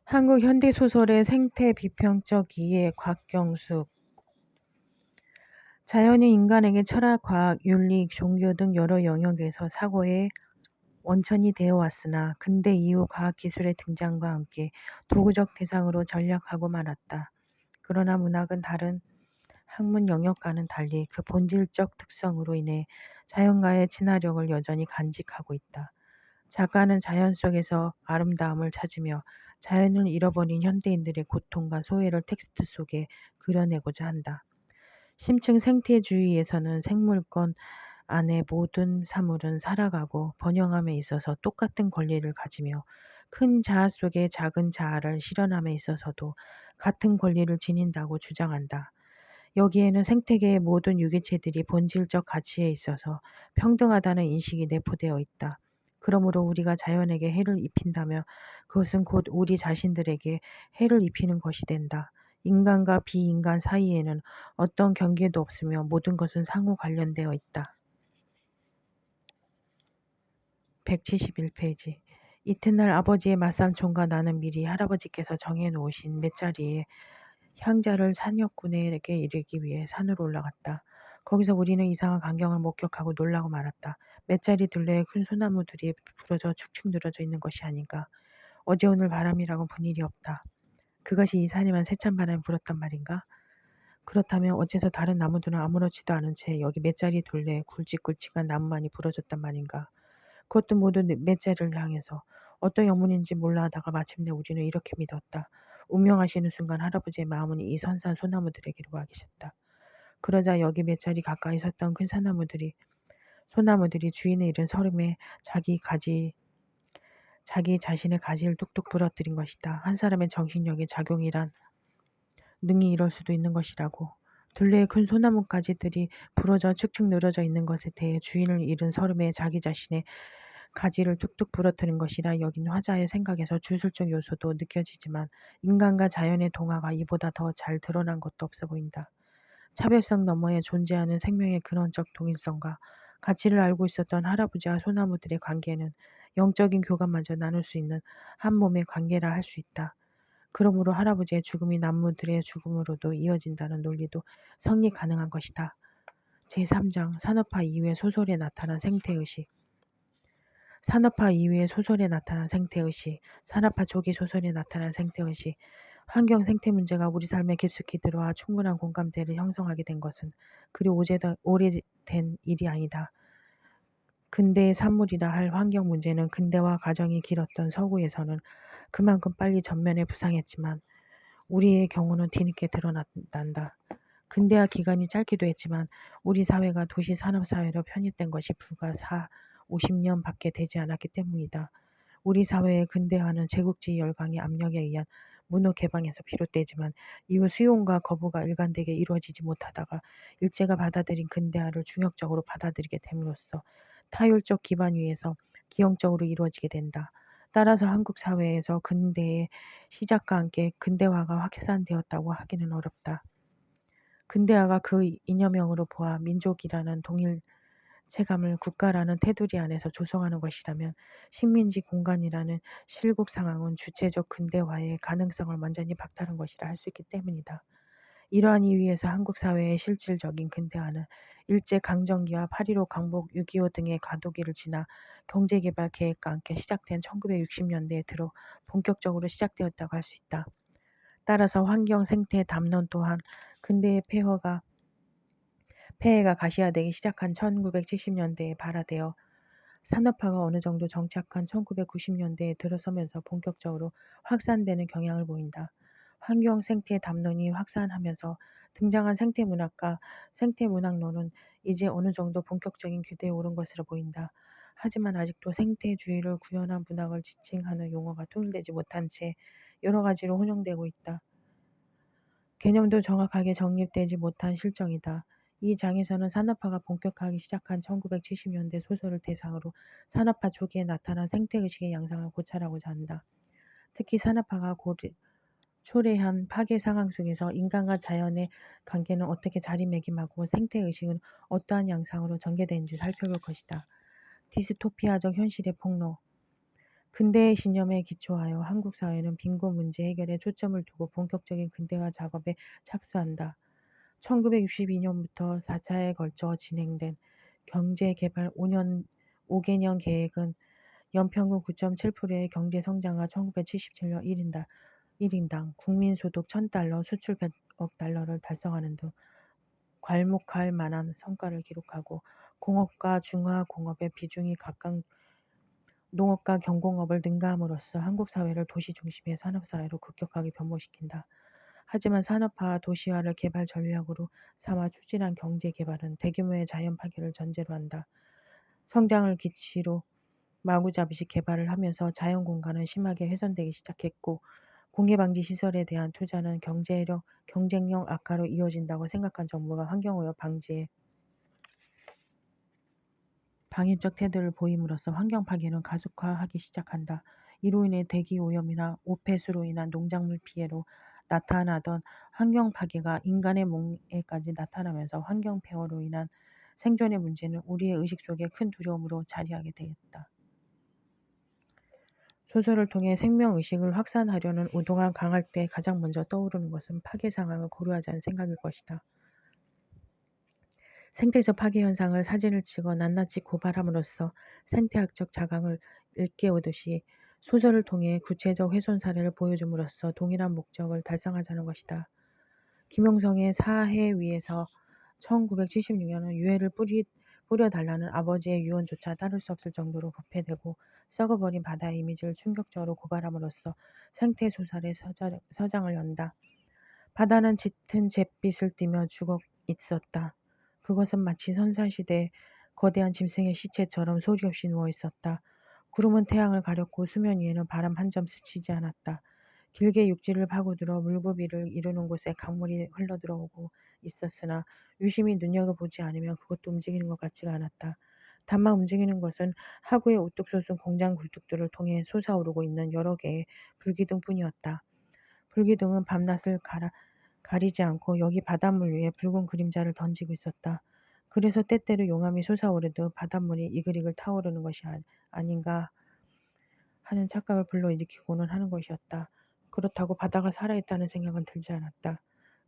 한국 현대소설의 생태 비평적 이해 곽경숙. 자연이 인간에게 철학, 과학, 윤리, 종교 등 여러 영역에서 사고의 원천이 되어 왔으나 근대 이후 과학기술의 등장과 함께 도구적 대상으로 전락하고 말았다. 그러나 문학은 다른 학문 영역과는 달리 그 본질적 특성으로 인해 자연과의 친화력을 여전히 간직하고 있다. 작가는 자연 속에서 아름다움을 찾으며 자연을 잃어버린 현대인들의 고통과 소외를 텍스트 속에 그려내고자 한다. 심층 생태주의에서는 생물권 안의 모든 사물은 살아가고 번영함에 있어서 똑같은 권리를 가지며 큰 자아 속에 작은 자아를 실현함에 있어서도 같은 권리를 지닌다고 주장한다. 여기에는 생태계의 모든 유기체들이 본질적 가치에 있어서 평등하다는 인식이 내포되어 있다. 그러므로 우리가 자연에게 해를 입힌다면 그것은 곧 우리 자신들에게 해를 입히는 것이 된다. 인간과 비인간 사이에는 어떤 경계도 없으며 모든 것은 상호 관련되어 있다. 171페이지. 이튿날 아버지의 맞삼촌과 나는 미리 할아버지께서 정해놓으신 맷자리에 향자를 산역군에게 이르기 위해 산으로 올라갔다. 거기서 우리는 이상한 광경을 목격하고 놀라고 말았다. 맷자리 둘레에 큰 소나무들이 부러져 축축 늘어져 있는 것이 아닌가. 어제 오늘 바람이라고 본 일이 없다. 그것이 이 산에만 세찬 바람이 불었단 말인가? 그렇다면 어째서 다른 나무들은 아무렇지도 않은 채 여기 맷자리 둘레에 굵직굵직한 나무만이 부러졌단 말인가? 그것도 모두 맷자리를 향해서 어떤 영문인지 몰라 하다가 마침내 우리는 이렇게 믿었다. 운명하시는 순간 할아버지의 마음은 이 선산 소나무들에게로 와 계셨다. 그러자 여기 맷자리 가까이 섰던 큰 소나무들이 주인의 잃은 서름에 자기 자신의 가지를 뚝뚝 부러뜨린 것이다. 한 사람의 정신력의 작용이란 능히 이럴 수도 있는 것이라고. 둘레의 큰 소나무가지들이 부러져 축축 늘어져 있는 것에 대해 주인을 잃은 서름에 자기 자신의 가지를 뚝뚝 부러뜨린 것이라 여긴 화자의 생각에서 주술적 요소도 느껴지지만 인간과 자연의 동화가 이보다 더 잘 드러난 것도 없어 보인다. 차별성 너머에 존재하는 생명의 근원적 동일성과 가치를 알고 있었던 할아버지와 소나무들의 관계는 영적인 교감마저 나눌 수 있는 한 몸의 관계라 할 수 있다. 그러므로 할아버지의 죽음이 나무들의 죽음으로도 이어진다는 논리도 성립 가능한 것이다. 제3장 산업화 이후의 소설에 나타난 생태의식. 산업화 이후의 소설에 나타난 생태의식, 산업화 초기 소설에 나타난 생태의식, 환경 생태 문제가 우리 삶에 깊숙이 들어와 충분한 공감대를 형성하게 된 것은 그리 오래된 일이 아니다. 근대의 산물이라 할 환경 문제는 근대화 과정이 길었던 서구에서는 그만큼 빨리 전면에 부상했지만 우리의 경우는 뒤늦게 드러난다. 근대화 기간이 짧기도 했지만 우리 사회가 도시 산업 사회로 편입된 것이 불과 50년 밖에 되지 않았기 때문이다. 우리 사회의 근대화는 제국주의 열강의 압력에 의한 문호 개방에서 비롯되지만 이후 수용과 거부가 일관되게 이루어지지 못하다가 일제가 받아들인 근대화를 중역적으로 받아들이게 됨으로써 타율적 기반 위에서 기형적으로 이루어지게 된다. 따라서 한국 사회에서 근대의 시작과 함께 근대화가 확산되었다고 하기는 어렵다. 근대화가 그 이념형으로 보아 민족이라는 동일 체감을 국가라는 테두리 안에서 조성하는 것이라면 식민지 공간이라는 실국 상황은 주체적 근대화의 가능성을 완전히 박탈한 것이라 할 수 있기 때문이다. 이러한 이유에서 한국 사회의 실질적인 근대화는 일제강점기와 8.15 광복 6.25 등의 과도기를 지나 경제개발 계획과 함께 시작된 1960년대에 들어 본격적으로 시작되었다고 할 수 있다. 따라서 환경 생태 담론 또한 근대의 폐해가 가시화되기 시작한 1970년대에 발화되어 산업화가 어느 정도 정착한 1990년대에 들어서면서 본격적으로 확산되는 경향을 보인다. 환경 생태 담론이 확산하면서 등장한 생태문학과 생태문학론은 이제 어느 정도 본격적인 규대에 오른 것으로 보인다. 하지만 아직도 생태주의를 구현한 문학을 지칭하는 용어가 통일되지 못한 채 여러 가지로 혼용되고 있다. 개념도 정확하게 정립되지 못한 실정이다. 이 장에서는 산업화가 본격화하기 시작한 1970년대 소설을 대상으로 산업화 초기에 나타난 생태의식의 양상을 고찰하고자 한다. 특히 산업화가 초래한 파괴 상황 속에서 인간과 자연의 관계는 어떻게 자리매김하고 생태의식은 어떠한 양상으로 전개되는지 살펴볼 것이다. 디스토피아적 현실의 폭로. 근대의 신념에 기초하여 한국 사회는 빈곤 문제 해결에 초점을 두고 본격적인 근대화 작업에 착수한다. 1962년부터 4차에 걸쳐 진행된 경제개발 5개년 계획은 연평균 9.7%의 경제 성장과 1977년 1인당 국민소득 1,000달러, 수출 100억 달러를 달성하는 등 괄목할 만한 성과를 기록하고 공업과 중화공업의 비중이 각각 농업과 경공업을 능가함으로써 한국 사회를 도시 중심의 산업사회로 급격하게 변모시킨다. 하지만 산업화와 도시화를 개발 전략으로 삼아 추진한 경제개발은 대규모의 자연 파괴를 전제로 한다. 성장을 기치로 마구잡이 개발을 하면서 자연 공간은 심하게 훼손되기 시작했고 공해방지 시설에 대한 투자는 경쟁력 악화로 이어진다고 생각한 정부가 환경오염 방지에 방임적 태도를 보임으로써 환경 파괴는 가속화하기 시작한다. 이로 인해 대기 오염이나 오폐수로 인한 농작물 피해로 나타나던 환경 파괴가 인간의 몸에까지 나타나면서 환경 폐허로 인한 생존의 문제는 우리의 의식 속에 큰 두려움으로 자리하게 되었다. 소설을 통해 생명의식을 확산하려는 의도가 강할 때 가장 먼저 떠오르는 것은 파괴 상황을 고려하지 않은 생각일 것이다. 생태적 파괴 현상을 사진을 찍어 낱낱이 고발함으로써 생태학적 자강을 일깨우듯이 소설을 통해 구체적 훼손 사례를 보여줌으로써 동일한 목적을 달성하자는 것이다. 김용성의 사해 위에서 1976년은 유해를 뿌려달라는 아버지의 유언조차 따를 수 없을 정도로 부패되고 썩어버린 바다의 이미지를 충격적으로 고발함으로써 생태소설의 서장을 연다. 바다는 짙은 잿빛을 띠며 죽어 있었다. 그것은 마치 선사시대 거대한 짐승의 시체처럼 소리 없이 누워 있었다. 구름은 태양을 가렸고 수면 위에는 바람 한 점 스치지 않았다. 길게 육지를 파고들어 물고기를 이루는 곳에 강물이 흘러들어오고 있었으나 유심히 눈여겨보지 않으면 그것도 움직이는 것 같지가 않았다. 다만 움직이는 것은 하구에 우뚝 솟은 공장 굴뚝들을 통해 솟아오르고 있는 여러 개의 불기둥뿐이었다. 불기둥은 밤낮을 가리지 않고 여기 바닷물 위에 붉은 그림자를 던지고 있었다. 그래서 때때로 용암이 솟아오르듯 바닷물이 이글이글 타오르는 것이 아닌가 하는 착각을 불러일으키고는 하는 것이었다. 그렇다고 바다가 살아있다는 생각은 들지 않았다.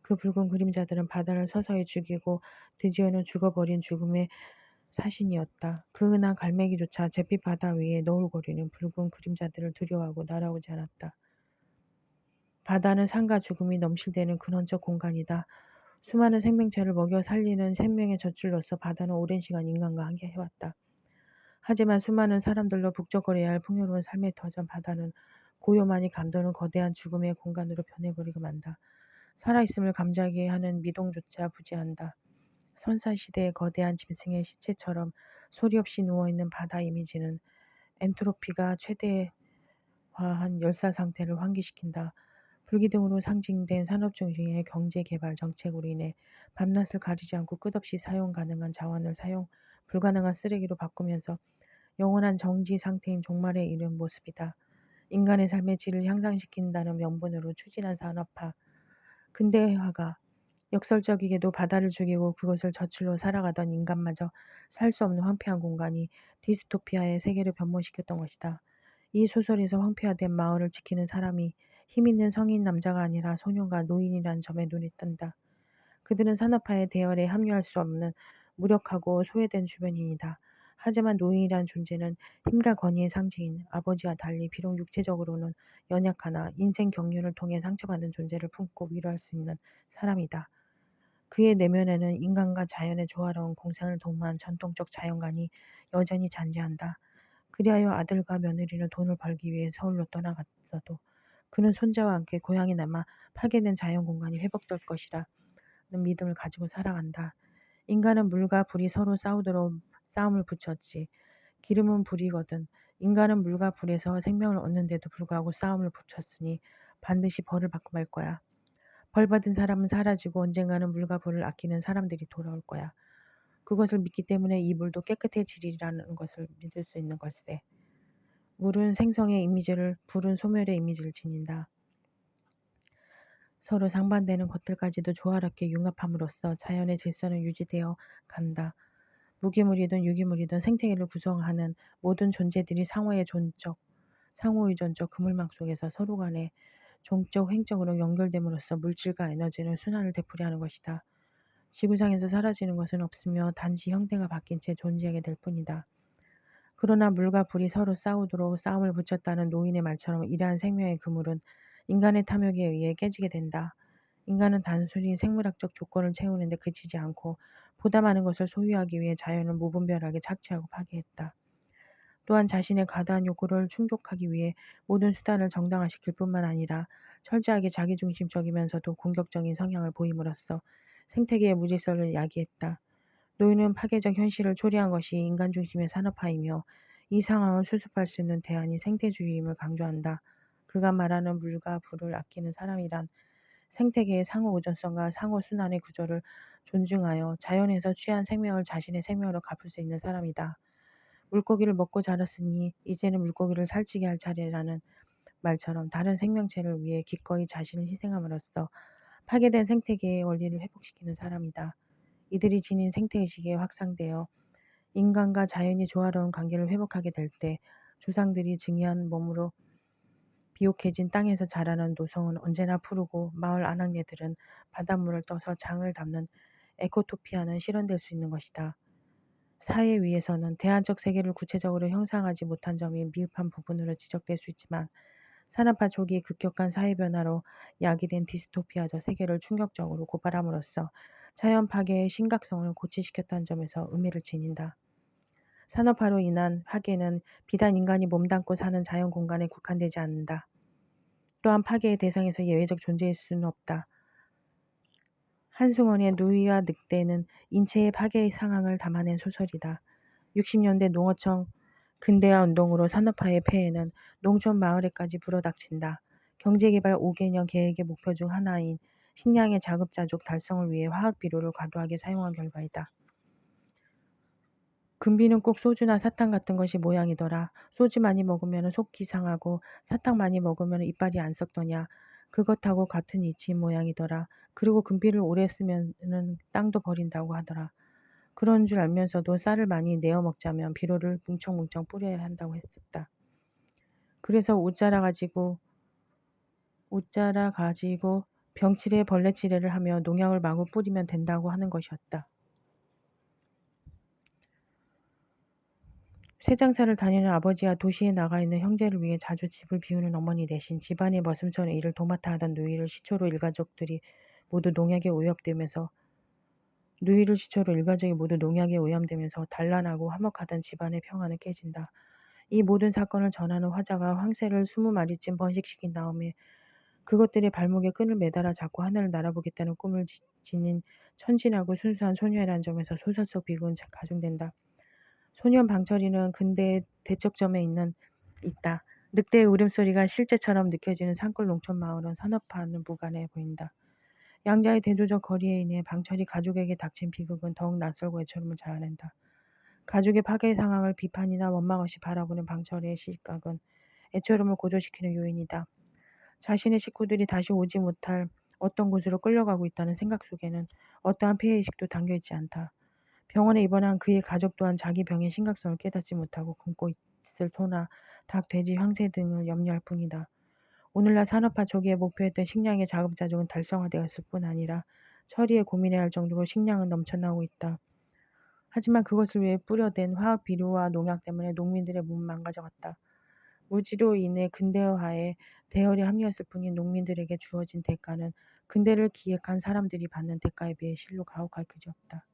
그 붉은 그림자들은 바다를 서서히 죽이고 드디어는 죽어버린 죽음의 사신이었다. 그 흔한 갈매기조차 잿빛 바다 위에 너울거리는 붉은 그림자들을 두려워하고 날아오지 않았다. 바다는 삶과 죽음이 넘실대는 근원적 공간이다. 수많은 생명체를 먹여 살리는 생명의 젖줄로서 바다는 오랜 시간 인간과 함께 해왔다. 하지만 수많은 사람들로 북적거려야 할 풍요로운 삶의 터전 바다는 고요만이 감도는 거대한 죽음의 공간으로 변해버리고 만다. 살아있음을 감지하게 하는 미동조차 부재한다. 선사시대의 거대한 짐승의 시체처럼 소리 없이 누워있는 바다 이미지는 엔트로피가 최대화한 열사 상태를 환기시킨다. 불기둥으로 상징된 산업 중심의 경제개발 정책으로 인해 밤낮을 가리지 않고 끝없이 사용 가능한 자원을 사용 불가능한 쓰레기로 바꾸면서 영원한 정지 상태인 종말에 이른 모습이다. 인간의 삶의 질을 향상시킨다는 명분으로 추진한 산업화, 근대화가 역설적이게도 바다를 죽이고 그것을 젖줄로 살아가던 인간마저 살 수 없는 황폐한 공간이 디스토피아의 세계를 변모시켰던 것이다. 이 소설에서 황폐화된 마을을 지키는 사람이 힘있는 성인 남자가 아니라 소년과 노인이라는 점에 눈이 뜬다. 그들은 산업화의 대열에 합류할 수 없는 무력하고 소외된 주변인이다. 하지만 노인이란 존재는 힘과 권위의 상징인 아버지와 달리 비록 육체적으로는 연약하나 인생 경륜을 통해 상처받은 존재를 품고 위로할 수 있는 사람이다. 그의 내면에는 인간과 자연의 조화로운 공생을 도모한 전통적 자연관이 여전히 잔재한다. 그리하여 아들과 며느리는 돈을 벌기 위해 서울로 떠나갔어도 그는 손자와 함께 고향에 남아 파괴된 자연공간이 회복될 것이라는 믿음을 가지고 살아간다. 인간은 물과 불이 서로 싸우도록 싸움을 붙였지. 기름은 불이거든. 인간은 물과 불에서 생명을 얻는데도 불구하고 싸움을 붙였으니 반드시 벌을 받고 말 거야. 벌 받은 사람은 사라지고 언젠가는 물과 불을 아끼는 사람들이 돌아올 거야. 그것을 믿기 때문에 이 물도 깨끗해지리라는 것을 믿을 수 있는 걸세. 물은 생성의 이미지를, 불은 소멸의 이미지를 지닌다. 서로 상반되는 것들까지도 조화롭게 융합함으로써 자연의 질서는 유지되어 간다. 무기물이든 유기물이든 생태계를 구성하는 모든 존재들이 상호의 존적, 상호의존적 그물망 속에서 서로 간에 종적 횡적으로 연결됨으로써 물질과 에너지는 순환을 되풀이하는 것이다. 지구상에서 사라지는 것은 없으며 단지 형태가 바뀐 채 존재하게 될 뿐이다. 그러나 물과 불이 서로 싸우도록 싸움을 붙였다는 노인의 말처럼 이러한 생명의 그물은 인간의 탐욕에 의해 깨지게 된다. 인간은 단순히 생물학적 조건을 채우는 데 그치지 않고 보다 많은 것을 소유하기 위해 자연을 무분별하게 착취하고 파괴했다. 또한 자신의 과다한 욕구를 충족하기 위해 모든 수단을 정당화시킬 뿐만 아니라 철저하게 자기중심적이면서도 공격적인 성향을 보임으로써 생태계의 무질서를 야기했다. 노인은 파괴적 현실을 초래한 것이 인간 중심의 산업화이며 이 상황을 수습할 수 있는 대안이 생태주의임을 강조한다. 그가 말하는 물과 불을 아끼는 사람이란 생태계의 상호우전성과 상호순환의 구조를 존중하여 자연에서 취한 생명을 자신의 생명으로 갚을 수 있는 사람이다. 물고기를 먹고 자랐으니 이제는 물고기를 살찌게 할 차례라는 말처럼 다른 생명체를 위해 기꺼이 자신을 희생함으로써 파괴된 생태계의 원리를 회복시키는 사람이다. 이들이 지닌 생태의식에 확산되어 인간과 자연이 조화로운 관계를 회복하게 될 때 조상들이 증여한 몸으로 비옥해진 땅에서 자라는 노성은 언제나 푸르고 마을 아낙네들은 바닷물을 떠서 장을 담는 에코토피아는 실현될 수 있는 것이다. 사회 위에서는 대안적 세계를 구체적으로 형상하지 못한 점이 미흡한 부분으로 지적될 수 있지만 산업화 초기 급격한 사회 변화로 야기된 디스토피아적 세계를 충격적으로 고발함으로써 자연 파괴의 심각성을 고취시켰다는 점에서 의미를 지닌다. 산업화로 인한 파괴는 비단 인간이 몸담고 사는 자연 공간에 국한되지 않는다. 또한 파괴의 대상에서 예외적 존재일 수는 없다. 한승원의 누이와 늑대는 인체의 파괴의 상황을 담아낸 소설이다. 60년대 농어청 근대화 운동으로 산업화의 폐해는 농촌 마을에까지 불어닥친다. 경제개발 5개년 계획의 목표 중 하나인 식량의 자급자족 달성을 위해 화학 비료를 과도하게 사용한 결과이다. 금비는 꼭 소주나 사탕 같은 것이 모양이더라. 소주 많이 먹으면 속기 상하고 사탕 많이 먹으면 이빨이 안 썩더냐. 그것하고 같은 이치인 모양이더라. 그리고 금비를 오래 쓰면은 땅도 버린다고 하더라. 그런 줄 알면서도 쌀을 많이 내어 먹자면 비료를 뭉청뭉청 뿌려야 한다고 했었다. 그래서 옷자라 가지고 병치레 벌레치레를 하며 농약을 마구 뿌리면 된다고 하는 것이었다. 쇠장사를 다니는 아버지와 도시에 나가 있는 형제를 위해 자주 집을 비우는 어머니 대신 집안의 머슴처럼 일을 도맡아 하던 누이를 일가족이 모두 농약에 오염되면서 단란하고 화목하던 집안의 평화는 깨진다. 이 모든 사건을 전하는 화자가 황새를 20마리쯤 번식시킨 다음에 그것들의 발목에 끈을 매달아 잡고 하늘을 날아보겠다는 꿈을 지닌 천진하고 순수한 소녀라는 점에서 소설 속 비극은 가중된다. 소년 방철이는 근대의 대척점에 있다. 늑대의 울음소리가 실제처럼 느껴지는 산골 농촌 마을은 산업화는 무관해 보인다. 양자의 대조적 거리에 인해 방철이 가족에게 닥친 비극은 더욱 낯설고 애처로움을 자아낸다. 가족의 파괴 상황을 비판이나 원망 없이 바라보는 방철의 시각은 애처로움을 고조시키는 요인이다. 자신의 식구들이 다시 오지 못할 어떤 곳으로 끌려가고 있다는 생각 속에는 어떠한 피해의식도 담겨있지 않다. 병원에 입원한 그의 가족 또한 자기 병의 심각성을 깨닫지 못하고 굶고 있을 소나 닭, 돼지, 황새 등을 염려할 뿐이다. 오늘날 산업화 초기에 목표했던 식량의 자급자족은 달성화되었을 뿐 아니라 처리에 고민해야 할 정도로 식량은 넘쳐나오고 있다. 하지만 그것을 위해 뿌려댄 화학 비료와 농약 때문에 농민들의 몸은 망가져갔다. 무지로 인해 근대화에 대열에 합류했을 뿐인 농민들에게 주어진 대가는 근대를 기획한 사람들이 받는 대가에 비해 실로 가혹할 그지 없다.